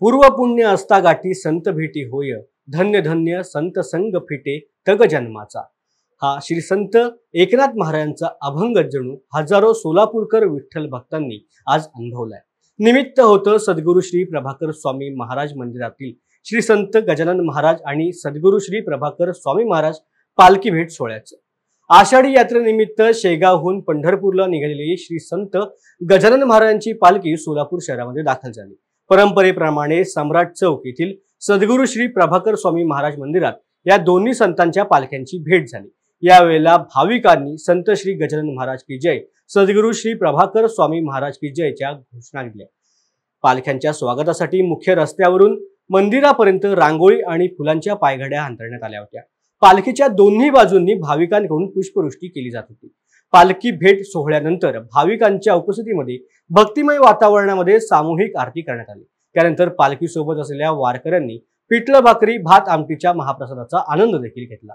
पूर्व पुण्य असता गाठी संत भेटी होय, धन्य धन्य संत संग फिटे तग जन्माचा। हा श्री संत एकनाथ महाराजांचा अभंग जणू हजारो सोलापूरकर विठ्ठल भक्तांनी आज अनुभवलाय। निमित्त होतं सद्गुरू श्री प्रभाकर स्वामी महाराज मंदिरातील श्री संत गजानन महाराज आणि सद्गुरू श्री प्रभाकर स्वामी महाराज पालखी भेट सोहळ्याचं। आषाढी यात्रेनिमित्त शेगावहून पंढरपूरला निघालेली श्री संत गजानन महाराजांची पालखी सोलापूर शहरामध्ये दाखल झाली। परंपरेप्रमाणे सम्राट चौक येथील सद्गुरू श्री प्रभाकर स्वामी महाराज मंदिरात या दोन्ही संतांच्या पालख्यांची भेट झाली। यावेळेला भाविकांनी संत श्री गजानन महाराज की जय, सद्गुरू श्री प्रभाकर स्वामी महाराज की जयच्या घोषणा दिल्या। पालख्यांच्या स्वागतासाठी मुख्य रस्त्यावरून मंदिरापर्यंत रांगोळी आणि फुलांच्या पायघड्या अंतरण्यात आल्या होत्या। पालखीच्या दोन्ही बाजूंनी भाविकांकडून पुष्पवृष्टी केली जात होती। पालखी भेट सोहळ्यानंतर भाविकांच्या उपस्थितीमध्ये भक्तिमय वातावरणामध्ये सामूहिक आरती करण्यात आली। त्यानंतर पालखी सोबत असलेल्या वारकऱ्यांनी पिठलं भाकरी भात आमटीच्या महाप्रसादाचा आनंद देखील घेतला।